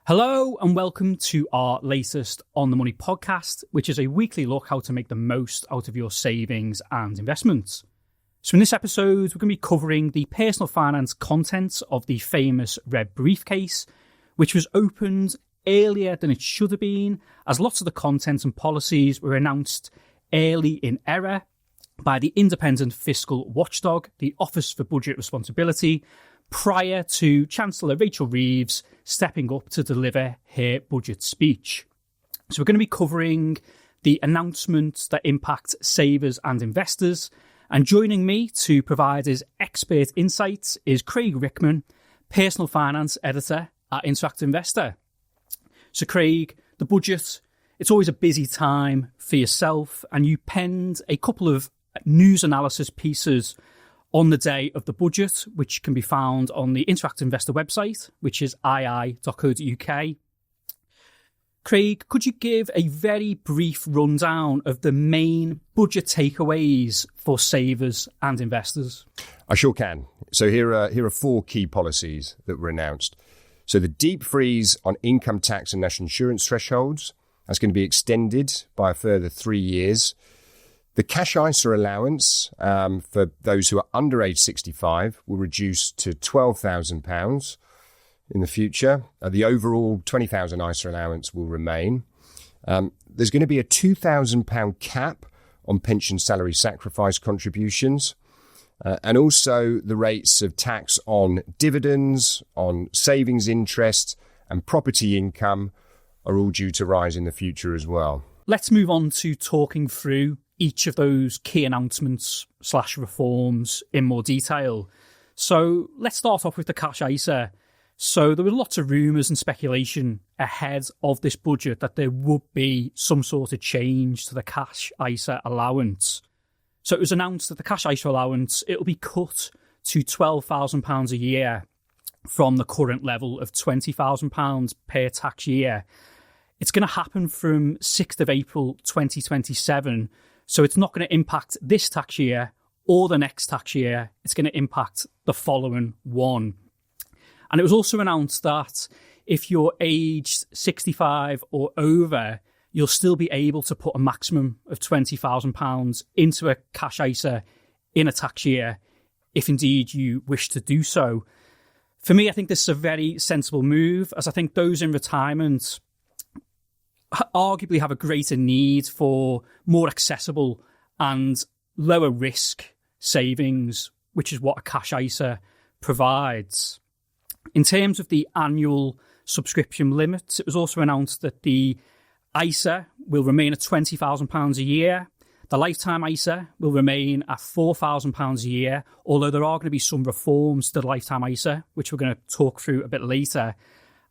Hello and welcome to our latest On the Money podcast, which is a weekly look how to make the most out of your savings and investments. So in this episode, we're going to be covering the personal finance content of the famous red briefcase, which was opened earlier than it should have been, as lots of the content and policies were announced early in error by the independent fiscal watchdog, the Office for Budget Responsibility, prior to Chancellor Rachel Reeves stepping up to deliver her budget speech. So we're going to be covering the announcements that impact savers and investors. And joining me to provide his expert insights is Craig Rickman, personal finance editor at Interactive Investor. So Craig, the budget, it's always a busy time for yourself, and you penned a couple of news analysis pieces on the day of the budget, which can be found on the Interactive Investor website, which is ii.co.uk. Craig, could you give a very brief rundown of the main budget takeaways for savers and investors? I sure can. So here are four key policies that were announced. So the deep freeze on income tax and national insurance thresholds, that's going to be extended by a further 3 years. The cash ISA allowance for those who are under age 65 will reduce to £12,000 in the future. The overall £20,000 ISA allowance will remain. There's going to be a £2,000 cap on pension salary sacrifice contributions. And also the rates of tax on dividends, on savings interest and property income are all due to rise in the future as well. Let's move on to talking through each of those key announcements / reforms in more detail. So let's start off with the cash ISA. So there were lots of rumours and speculation ahead of this budget that there would be some sort of change to the cash ISA allowance. So it was announced that the cash ISA allowance, it'll be cut to £12,000 a year from the current level of £20,000 per tax year. It's going to happen from 6th of April 2027. So it's not going to impact this tax year or the next tax year. It's going to impact the following one. And it was also announced that if you're aged 65 or over, you'll still be able to put a maximum of £20,000 into a cash ISA in a tax year, if indeed you wish to do so. For me, I think this is a very sensible move, as I think those in retirement arguably have a greater need for more accessible and lower risk savings, which is what a cash ISA provides. In terms of the annual subscription limits, it was also announced that the ISA will remain at £20,000 a year. The lifetime ISA will remain at £4,000 a year, although there are going to be some reforms to the lifetime ISA, which we're going to talk through a bit later.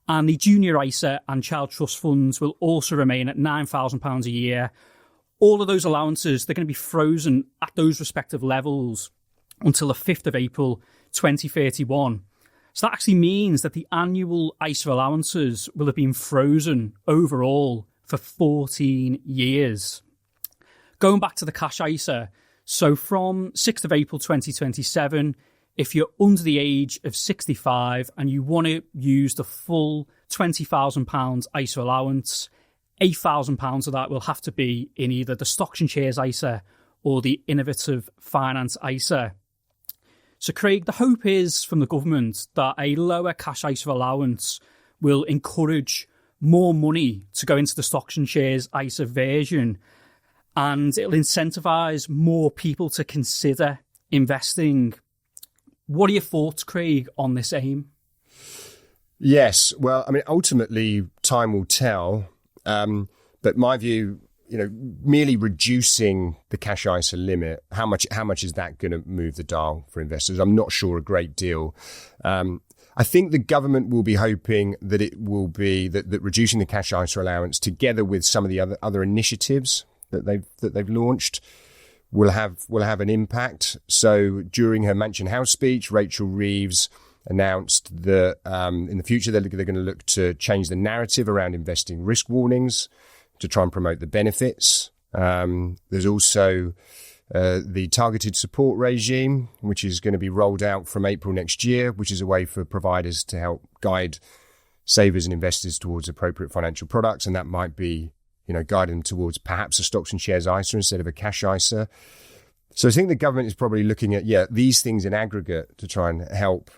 And the junior ISA and child trust funds will also remain at £9,000 a year. All of those allowances, they're going to be frozen at those respective levels until the 5th of April 2031. So that actually means that the annual ISA allowances will have been frozen overall for 14 years. Going back to the cash ISA, so from 6th of April 2027, if you're under the age of 65 and you want to use the full £20,000 ISA allowance, £8,000 of that will have to be in either the stocks and shares ISA or the innovative finance ISA. So Craig, the hope is from the government that a lower cash ISA allowance will encourage more money to go into the stocks and shares ISA version, and it'll incentivise more people to consider investing. What are your thoughts, Craig, on this aim? Yes, well, I mean, ultimately, time will tell. But my view, merely reducing the cash ISA limit, how much is that going to move the dial for investors? I'm not sure a great deal. I think the government will be hoping that it will be that reducing the cash ISA allowance, together with some of the other initiatives that they've launched, will have an impact. So during her Mansion House speech, Rachel Reeves announced that in the future they're going to look to change the narrative around investing risk warnings to try and promote the benefits. There's also the targeted support regime, which is going to be rolled out from April next year, which is a way for providers to help guide savers and investors towards appropriate financial products, and that might be, guiding them towards perhaps a stocks and shares ISA instead of a cash ISA. So I think the government is probably looking at, these things in aggregate to try and help,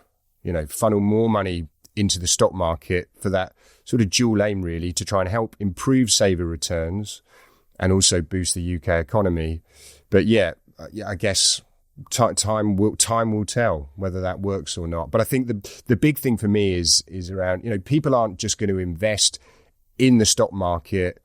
funnel more money into the stock market for that sort of dual aim, really, to try and help improve saver returns and also boost the UK economy. But I guess time will tell whether that works or not. But I think the big thing for me is around, people aren't just going to invest in the stock market.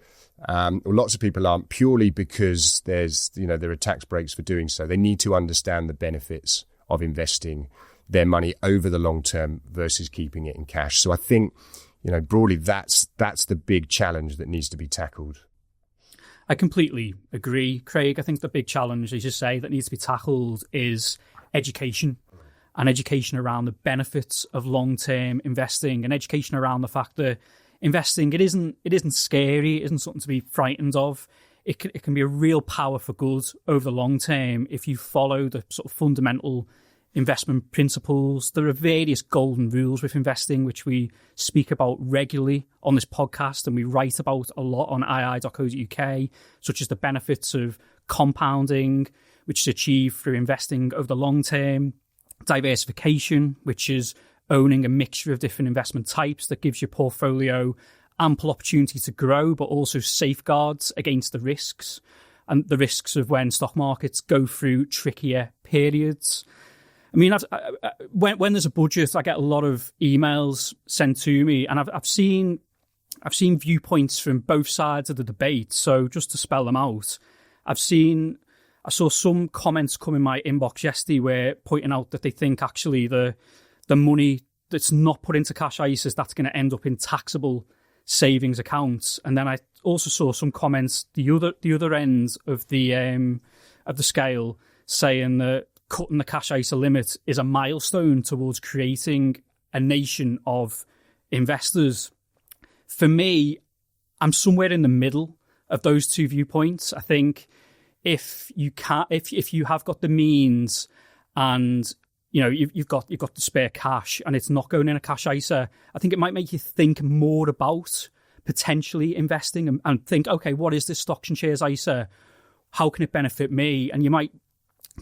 Or lots of people aren't, purely because there are tax breaks for doing so. They need to understand the benefits of investing their money over the long term versus keeping it in cash. So I think, broadly, that's the big challenge that needs to be tackled. I completely agree, Craig. I think the big challenge, as you say, that needs to be tackled is education, and education around the benefits of long-term investing, and education around the fact that investing, it isn't scary, it isn't something to be frightened of. It can be a real power for good over the long term if you follow the sort of fundamental investment principles. There are various golden rules with investing, which we speak about regularly on this podcast and we write about a lot on ii.co.uk, such as the benefits of compounding, which is achieved through investing over the long term, diversification, which is owning a mixture of different investment types that gives your portfolio ample opportunity to grow, but also safeguards against the risks, and the risks of when stock markets go through trickier periods. I mean, when there's a budget, I get a lot of emails sent to me, and I've seen viewpoints from both sides of the debate. So just to spell them out, I saw some comments come in my inbox yesterday where pointing out that they think actually the money that's not put into cash ISAs, that's going to end up in taxable savings accounts. And then I also saw some comments the other end of the scale saying that cutting the cash ISA limit is a milestone towards creating a nation of investors. For me, I'm somewhere in the middle of those two viewpoints. I think if you have got the means and you've got the spare cash and it's not going in a cash ISA, I think it might make you think more about potentially investing and think, okay, what is this stocks and shares ISA? How can it benefit me? And you might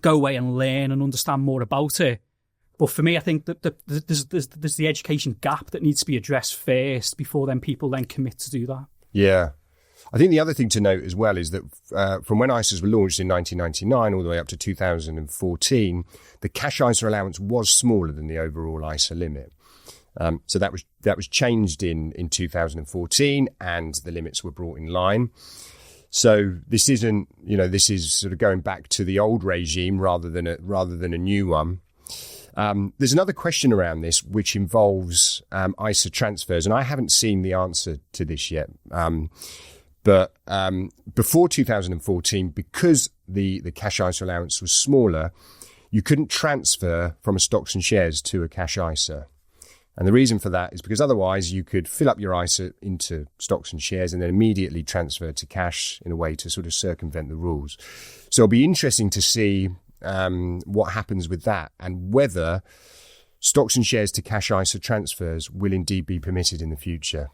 go away and learn and understand more about it. But for me, I think that there's the education gap that needs to be addressed first before then people then commit to do that. Yeah. I think the other thing to note as well is that from when ISAs were launched in 1999 all the way up to 2014, the cash ISA allowance was smaller than the overall ISA limit. So that was changed in 2014, and the limits were brought in line. So this isn't, this is sort of going back to the old regime rather than a new one. There's another question around this which involves ISA transfers, and I haven't seen the answer to this yet. But before 2014, because the cash ISA allowance was smaller, you couldn't transfer from a stocks and shares to a cash ISA. And the reason for that is because otherwise you could fill up your ISA into stocks and shares and then immediately transfer to cash in a way to sort of circumvent the rules. So it'll be interesting to see what happens with that and whether stocks and shares to cash ISA transfers will indeed be permitted in the future.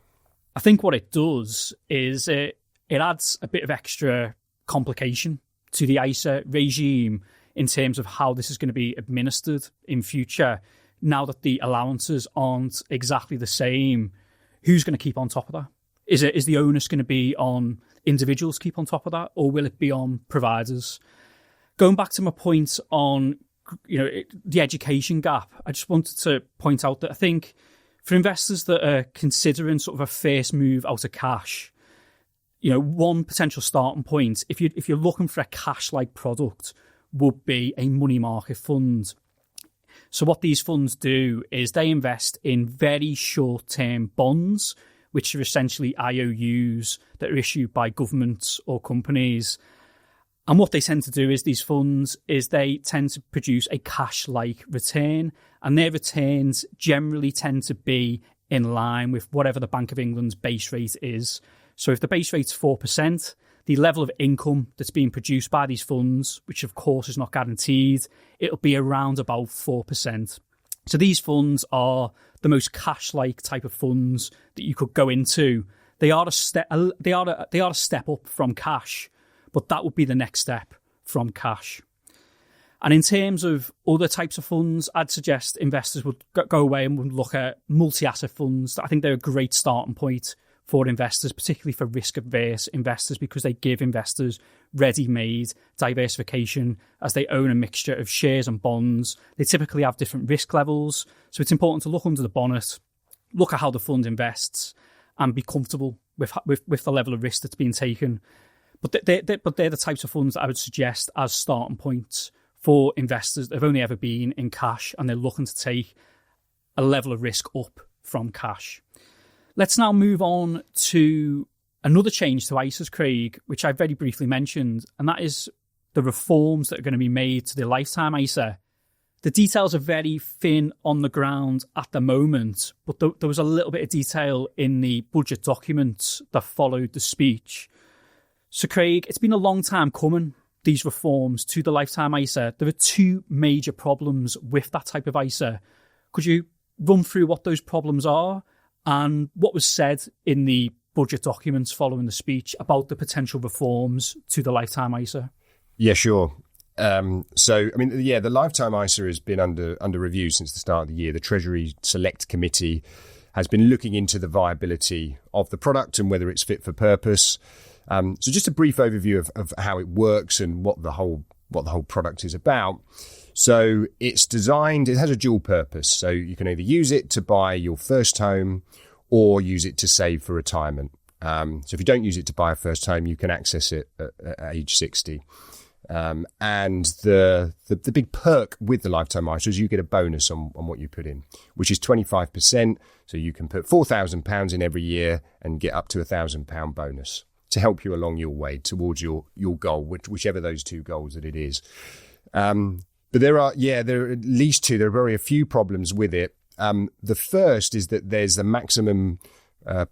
I think what it does is it adds a bit of extra complication to the ISA regime in terms of how this is going to be administered in future. Now that the allowances aren't exactly the same, who's going to keep on top of that? Is the onus going to be on individuals to keep on top of that, or will it be on providers? Going back to my point on the education gap, I just wanted to point out that I think for investors that are considering sort of a first move out of cash, one potential starting point, if you're looking for a cash-like product, would be a money market fund. So what these funds do is they invest in very short-term bonds, which are essentially IOUs that are issued by governments or companies. And what they tend to do is these funds is they tend to produce a cash-like return, and their returns generally tend to be in line with whatever the Bank of England's base rate is. So if the base rate's 4%, the level of income that's being produced by these funds, which of course is not guaranteed, it'll be around about 4%. So these funds are the most cash-like type of funds that you could go into. They are a step up from cash, but that would be the next step from cash. And in terms of other types of funds, I'd suggest investors would go away and would look at multi-asset funds. I think they're a great starting point for investors, particularly for risk-averse investors, because they give investors ready-made diversification as they own a mixture of shares and bonds. They typically have different risk levels, so it's important to look under the bonnet, look at how the fund invests, and be comfortable with the level of risk that's being taken. But they're the types of funds that I would suggest as starting points for investors that have only ever been in cash and they're looking to take a level of risk up from cash. Let's now move on to another change to ISAs, Craig, which I very briefly mentioned, and that is the reforms that are going to be made to the lifetime ISA. The details are very thin on the ground at the moment, but there was a little bit of detail in the budget documents that followed the speech. So, Craig, it's been a long time coming, these reforms to the lifetime ISA. There are two major problems with that type of ISA. Could you run through what those problems are and what was said in the budget documents following the speech about the potential reforms to the lifetime ISA? Yeah, sure. The lifetime ISA has been under review since the start of the year. The Treasury Select Committee has been looking into the viability of the product and whether it's fit for purpose. So just a brief overview of how it works and what the whole product is about. So it has a dual purpose. So you can either use it to buy your first home or use it to save for retirement. So if you don't use it to buy a first home, you can access it at age 60. And the big perk with the lifetime ISA is you get a bonus on what you put in, which is 25%. So you can put £4,000 in every year and get up to £1,000 bonus to help you along your way towards your goal, whichever those two goals that it is. But there are at least two. There are very few problems with it. The first is that there's a maximum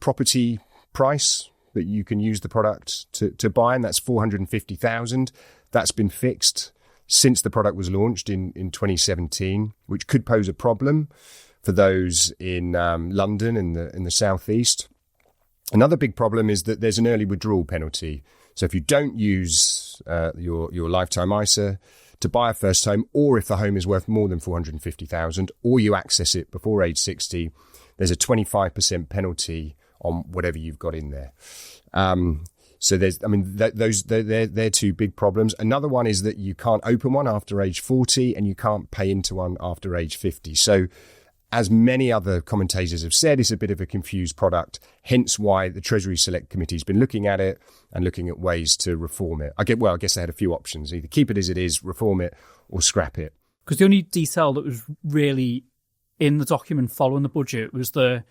property price that you can use the product to buy, and that's $450,000. That's been fixed since the product was launched in 2017, which could pose a problem for those in London in the southeast. Another big problem is that there's an early withdrawal penalty. So if you don't use your lifetime ISA to buy a first home, or if the home is worth more than $450,000, or you access it before age 60, there's a 25% penalty on whatever you've got in there. So they're two big problems. Another one is that you can't open one after age 40 and you can't pay into one after age 50. So as many other commentators have said, it's a bit of a confused product, hence why the Treasury Select Committee has been looking at it and looking at ways to reform it. I guess they had a few options, either keep it as it is, reform it, or scrap it. Because the only detail that was really in the document following the budget was there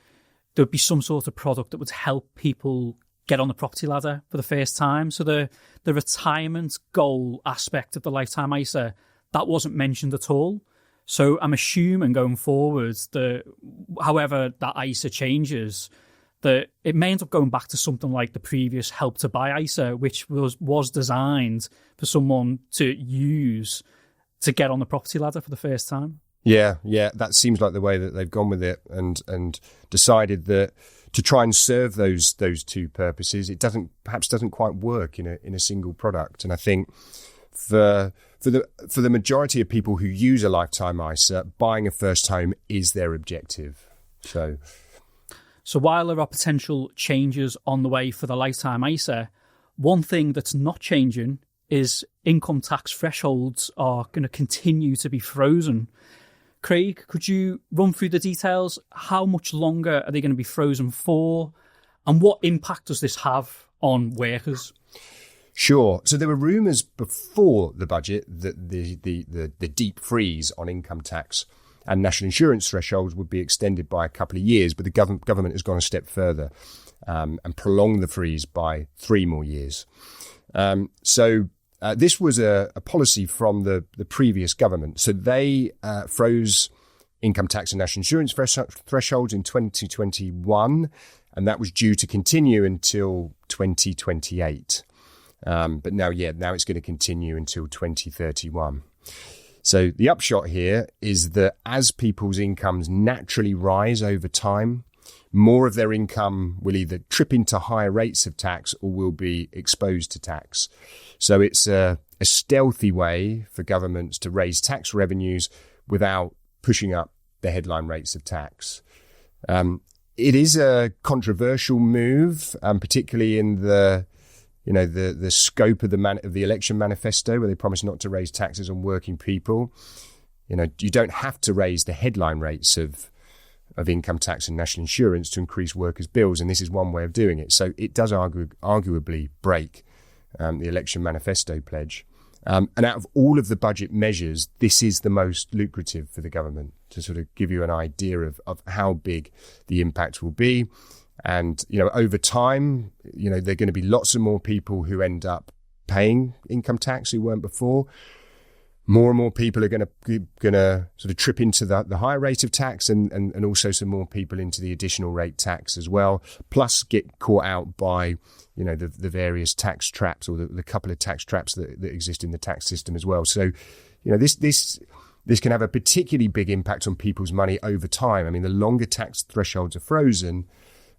would be some sort of product that would help people get on the property ladder for the first time. So the retirement goal aspect of the lifetime ISA, that wasn't mentioned at all. So I'm assuming going forward that however that ISA changes, that it may end up going back to something like the previous Help to Buy ISA, which was designed for someone to use to get on the property ladder for the first time. Yeah, that seems like the way that they've gone with it and decided that to try and serve those two purposes, it perhaps doesn't quite work in a single product. And I think for the majority of people who use a lifetime ISA, buying a first home is their objective. So while there are potential changes on the way for the lifetime ISA, one thing that's not changing is income tax thresholds are going to continue to be frozen. Craig, could you run through the details? How much longer are they going to be frozen for? And what impact does this have on workers? Sure. So there were rumours before the budget that the deep freeze on income tax and national insurance thresholds would be extended by a couple of years, but the government has gone a step further and prolonged the freeze by 3 more years. This was a policy from the previous government. So they froze income tax and national insurance thresholds in 2021, and that was due to continue until 2028. But now it's going to continue until 2031. So the upshot here is that as people's incomes naturally rise over time, more of their income will either trip into higher rates of tax or will be exposed to tax. So it's a stealthy way for governments to raise tax revenues without pushing up the headline rates of tax. It is a controversial move, particularly in the scope of the election manifesto, where they promise not to raise taxes on working people. You don't have to raise the headline rates of income tax and national insurance to increase workers' bills, and this is one way of doing it. So it does arguably break the election manifesto pledge. And out of all of the budget measures, this is the most lucrative for the government, to sort of give you an idea of how big the impact will be. And, over time, there are going to be lots of more people who end up paying income tax who weren't before. More and more people are going to sort of trip into the higher rate of tax, and also some more people into the additional rate tax as well, plus get caught out by, the various tax traps, or the couple of tax traps that exist in the tax system as well. So, this can have a particularly big impact on people's money over time. I mean, the longer tax thresholds are frozen,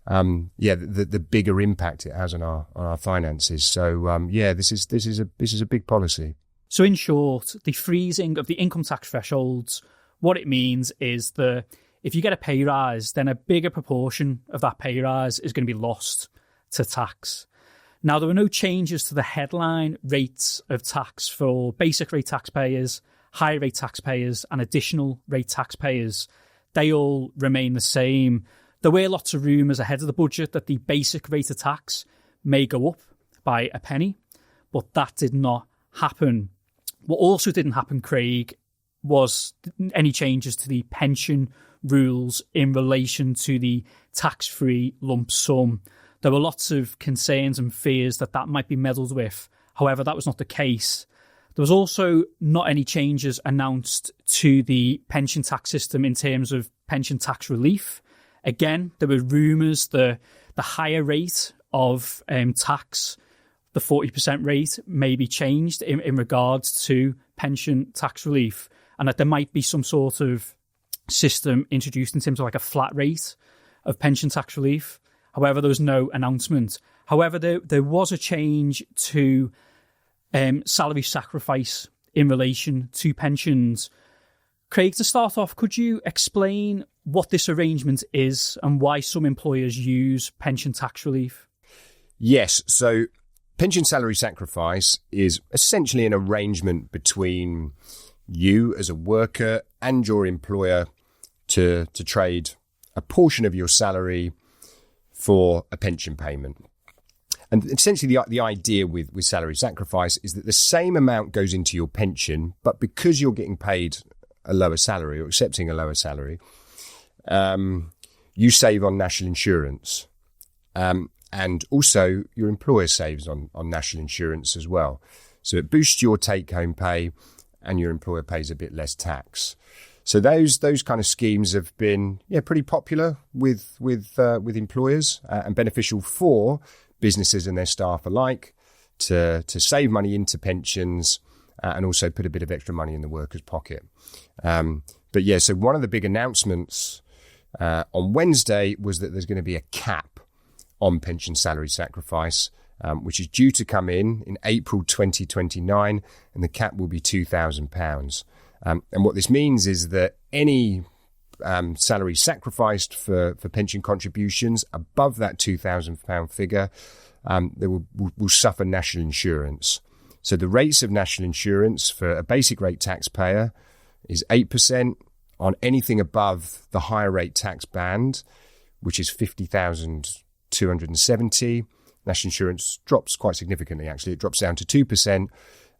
the bigger impact it has on our finances. So, this is a big policy. So in short, the freezing of the income tax thresholds, what it means is that if you get a pay rise, then a bigger proportion of that pay rise is going to be lost to tax. Now, there were no changes to the headline rates of tax for basic rate taxpayers, high rate taxpayers, and additional rate taxpayers. They all remain the same. There were lots of rumours ahead of the budget that the basic rate of tax may go up by a penny, but that did not happen. What also didn't happen, Craig, was any changes to the pension rules in relation to the tax-free lump sum. There were lots of concerns and fears that might be meddled with. However, that was not the case. There was also not any changes announced to the pension tax system in terms of pension tax relief. Again, there were rumours that the higher rate of tax, the 40% rate, may be changed in regards to pension tax relief, and that there might be some sort of system introduced in terms of like a flat rate of pension tax relief. However, there was no announcement. However, there was a change to salary sacrifice in relation to pensions. Craig, to start off, could you explain what this arrangement is and why some employers use pension tax relief? Yes, so pension salary sacrifice is essentially an arrangement between you as a worker and your employer to trade a portion of your salary for a pension payment. And essentially the idea with salary sacrifice is that the same amount goes into your pension, but because you're getting paid a lower salary or accepting a lower salary, you save on national insurance. And also your employer saves on national insurance as well. So it boosts your take-home pay and your employer pays a bit less tax. So those kind of schemes have been pretty popular with employers and beneficial for businesses and their staff alike to save money into pensions and also put a bit of extra money in the worker's pocket. So one of the big announcements on Wednesday was that there's going to be a cap on pension salary sacrifice, which is due to come in April 2029, and the cap will be £2,000. And what this means is that any salary sacrificed for pension contributions above that £2,000 figure, they will suffer national insurance. So the rates of national insurance for a basic rate taxpayer is 8% on anything above the higher rate tax band, which is 50,270. National insurance drops quite significantly, actually. It drops down to 2%.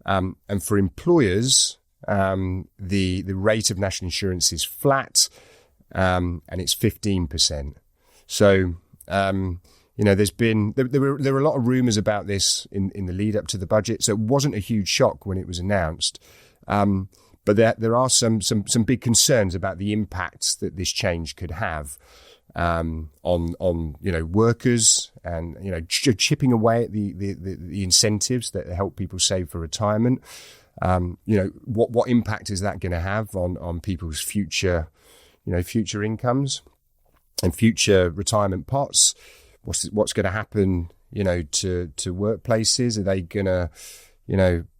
And for employers, the rate of national insurance is flat, and it's 15%. So, there were a lot of rumours about this in the lead up to the budget. So it wasn't a huge shock when it was announced. But there are some big concerns about the impacts that this change could have on workers, and chipping away at the incentives that help people save for retirement. What impact is that going to have on people's future incomes and future retirement pots? What's going to happen, to workplaces? Are they going to,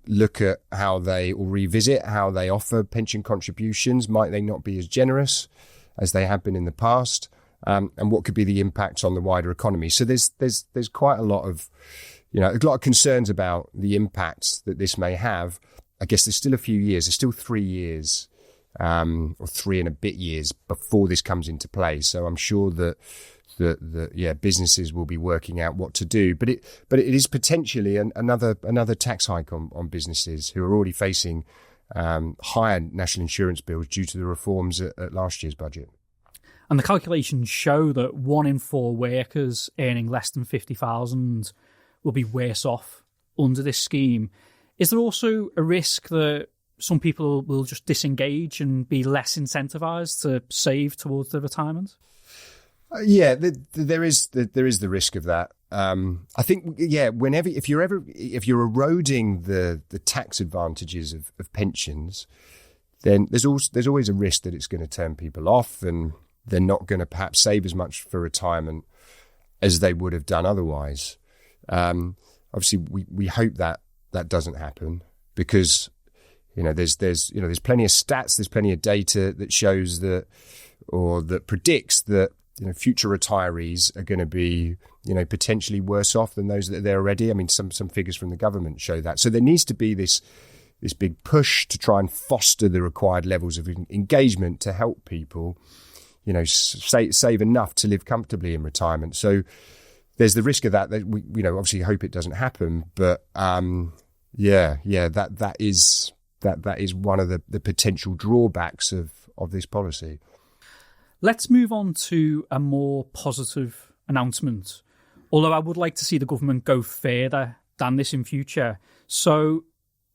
look at how they, or revisit how they offer pension contributions? Might they not be as generous as they have been in the past? And what could be the impact on the wider economy? So there's quite a lot of concerns about the impact that this may have. I guess there's still a few years. There's still 3 years, or 3 and a bit years before this comes into play. So I'm sure that businesses will be working out what to do. But it is potentially another tax hike on businesses who are already facing higher national insurance bills due to the reforms at last year's budget. And the calculations show that 1 in 4 workers earning less than 50,000 will be worse off under this scheme. Is there also a risk that some people will just disengage and be less incentivized to save towards their retirement? There is the risk of that. I think, if you're eroding the tax advantages of pensions, then there's always a risk that it's going to turn people off, and they're not going to perhaps save as much for retirement as they would have done otherwise. Obviously, we hope that doesn't happen, because there's plenty of stats, there's plenty of data that shows that, or that predicts that future retirees are going to be potentially worse off than those that are there already. I mean, some figures from the government show that. So there needs to be this big push to try and foster the required levels of engagement to help people save enough to live comfortably in retirement. So there's the risk of that we obviously hope it doesn't happen, but that is one of the potential drawbacks of this policy. Let's move on to a more positive announcement, although I would like to see the government go further than this in future. So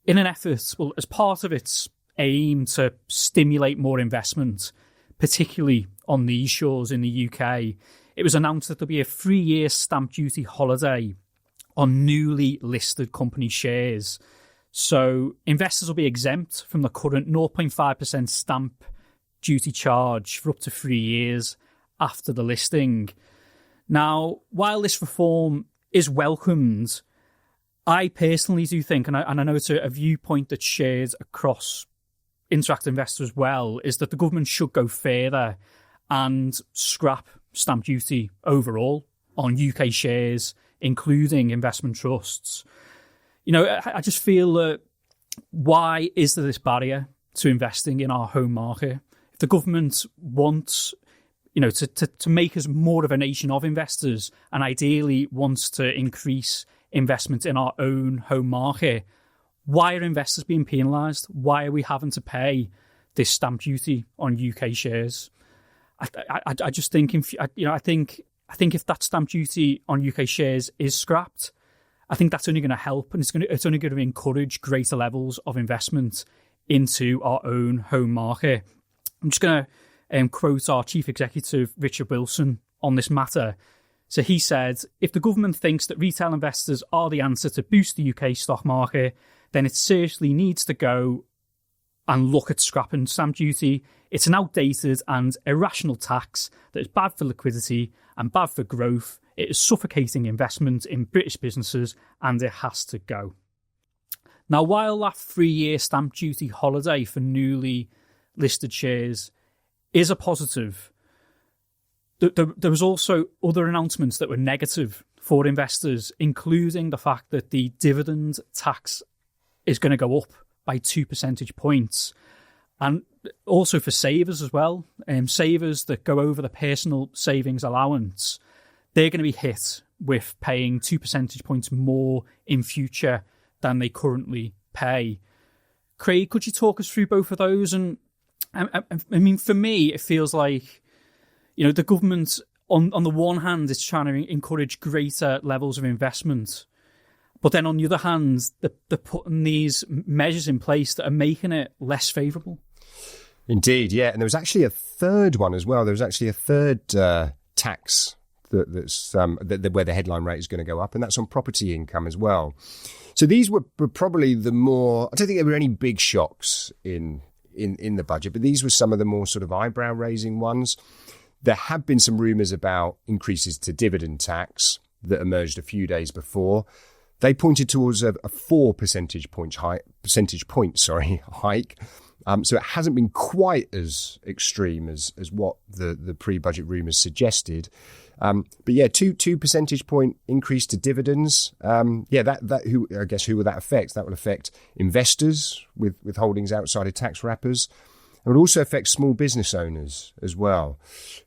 in an effort, as part of its aim to stimulate more investment, particularly on these shores in the UK, it was announced that there'll be a 3-year stamp duty holiday on newly listed company shares. So investors will be exempt from the current 0.5% stamp duty charge for up to 3 years after the listing. Now, while this reform is welcomed, I personally do think, and I know it's a viewpoint that's shared across Interactive Investor as well, is that the government should go further and scrap stamp duty overall on UK shares, including investment trusts. I just feel that why is there this barrier to investing in our home market? If the government wants, to make us more of a nation of investors, and ideally wants to increase investment in our own home market, why are investors being penalised? Why are we having to pay this stamp duty on UK shares? I just think, I think if that stamp duty on UK shares is scrapped, I think that's only going to help, and it's only going to encourage greater levels of investment into our own home market. I'm just going to quote our Chief Executive, Richard Wilson, on this matter. So he said, if the government thinks that retail investors are the answer to boost the UK stock market, then it seriously needs to go and look at scrapping stamp duty. It's an outdated and irrational tax that is bad for liquidity and bad for growth. It is suffocating investment in British businesses, and it has to go. Now, while that 3-year stamp duty holiday for newly listed shares is a positive, there was also other announcements that were negative for investors, including the fact that the dividend tax is going to go up by 2 percentage points. And also for savers as well, savers that go over the personal savings allowance, they're going to be hit with paying 2 percentage points more in future than they currently pay. Craig, could you talk us through both of those? And I mean, for me, it feels like, the government, on the one hand, is trying to encourage greater levels of investment. But then on the other hand, they're putting these measures in place that are making it less favourable. Indeed, yeah. And there was actually a third one as well. There was actually a third tax where the headline rate is going to go up, and that's on property income as well. So these were probably the more, I don't think there were any big shocks in the budget, but these were some of the more sort of eyebrow raising ones. There have been some rumours about increases to dividend tax that emerged a few days before. They pointed towards a 4 percentage point hike. So it hasn't been quite as extreme as what the pre-budget rumours suggested. But yeah, two percentage point increase to dividends. Who will that affect? That will affect investors with holdings outside of tax wrappers. It will also affect small business owners as well,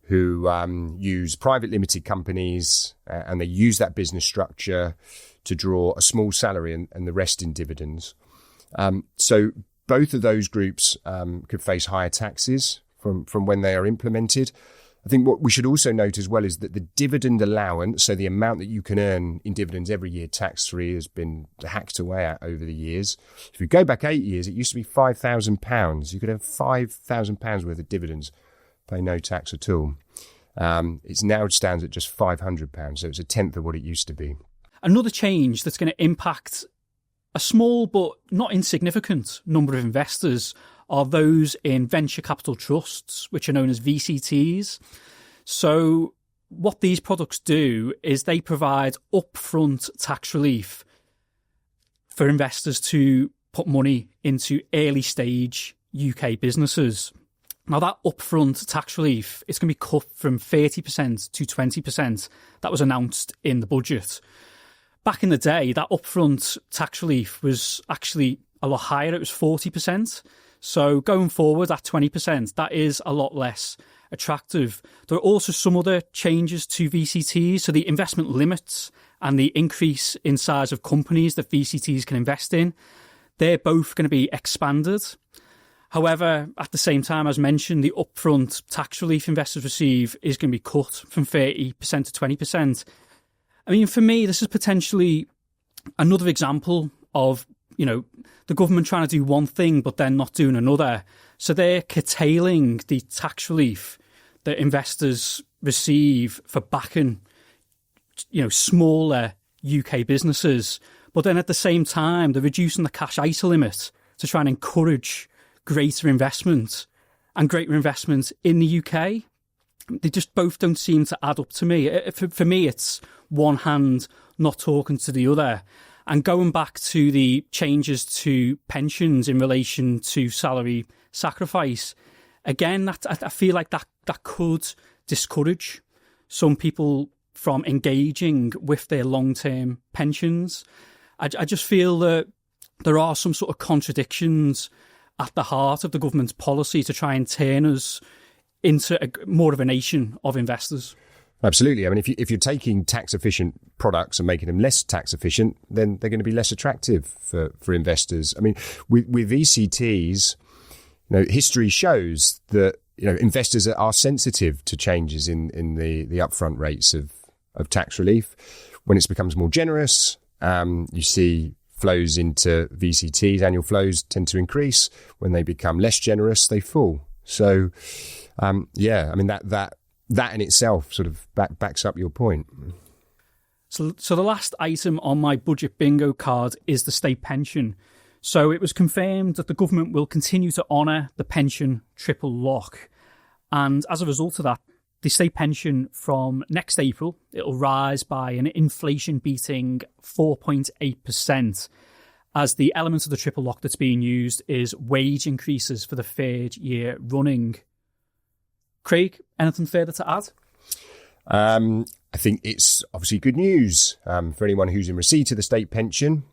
who use private limited companies and they use that business structure to draw a small salary and the rest in dividends. So both of those groups could face higher taxes from when they are implemented. I think what we should also note as well is that the dividend allowance, so the amount that you can earn in dividends every year tax-free, has been hacked away at over the years. If we go back 8 years, it used to be £5,000. You could have £5,000 worth of dividends, pay no tax at all. It now stands at just £500, so it's a tenth of what it used to be. Another change that's going to impact a small but not insignificant number of investors are those in venture capital trusts, which are known as VCTs. So what these products do is they provide upfront tax relief for investors to put money into early stage UK businesses. Now that upfront tax relief, it's going to be cut from 30% to 20%. That was announced in the budget. Back in the day, that upfront tax relief was actually a lot higher. It was 40%. So going forward at 20%, that is a lot less attractive. There are also some other changes to VCTs. So the investment limits and the increase in size of companies that VCTs can invest in, they're both going to be expanded. However, at the same time, as mentioned, the upfront tax relief investors receive is going to be cut from 30% to 20%. I mean, for me, this is potentially another example of, the government trying to do one thing, but then not doing another. So they're curtailing the tax relief that investors receive for backing, smaller UK businesses. But then at the same time, they're reducing the cash ISA limit to try and encourage greater investment and greater investment in the UK. They just both don't seem to add up to me. For me, it's one hand not talking to the other. And going back to the changes to pensions in relation to salary sacrifice, again, I feel like that could discourage some people from engaging with their long-term pensions. I just feel that there are some sort of contradictions at the heart of the government's policy to try and turn us into more of a nation of investors. Absolutely. I mean, if you're taking tax efficient products and making them less tax efficient, then they're going to be less attractive for investors. I mean, with VCTs, history shows that investors are sensitive to changes in the upfront rates of tax relief. When it becomes more generous, you see flows into VCTs. Annual flows tend to increase. When they become less generous, they fall. So, I mean that in itself sort of backs up your point. So the last item on my budget bingo card is the state pension. So it was confirmed that the government will continue to honour the pension triple lock. And as a result of that, the state pension from next April, it'll rise by an inflation-beating 4.8%, as the element of the triple lock that's being used is wage increases for the third year running. Craig, anything further to add? I think it's obviously good news for anyone who's in receipt of the state pension,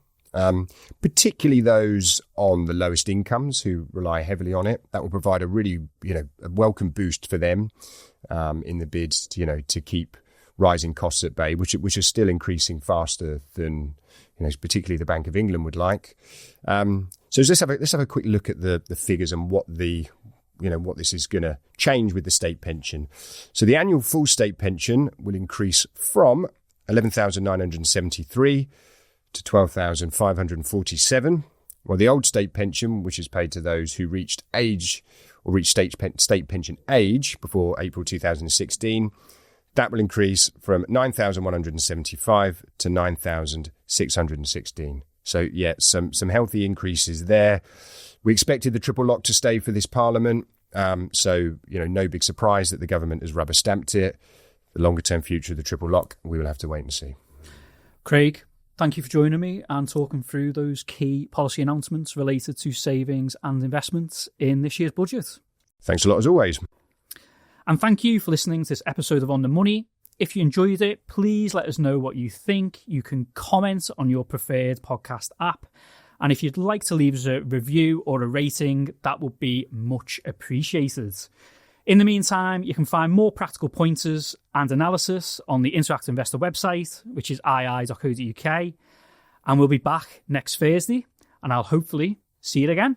particularly those on the lowest incomes who rely heavily on it. That will provide a really, a welcome boost for them in the bid, to keep rising costs at bay, which are still increasing faster than, particularly the Bank of England would like. So let's have a quick look at the figures and what this is going to change with the state pension. So the annual full state pension will increase from 11,973 to 12,547, while the old state pension, which is paid to those who reached state pension age before April 2016, That will increase from 9,175 to 9,616. So, yeah, some healthy increases there. We expected the triple lock to stay for this Parliament. So, no big surprise that the government has rubber stamped it. The longer term future of the triple lock, we will have to wait and see. Craig, thank you for joining me and talking through those key policy announcements related to savings and investments in this year's budget. Thanks a lot as always. And thank you for listening to this episode of On the Money. If you enjoyed it, please let us know what you think. You can comment on your preferred podcast app. And if you'd like to leave us a review or a rating, that would be much appreciated. In the meantime, you can find more practical pointers and analysis on the Interactive Investor website, which is ii.co.uk. And we'll be back next Thursday, and I'll hopefully see you again.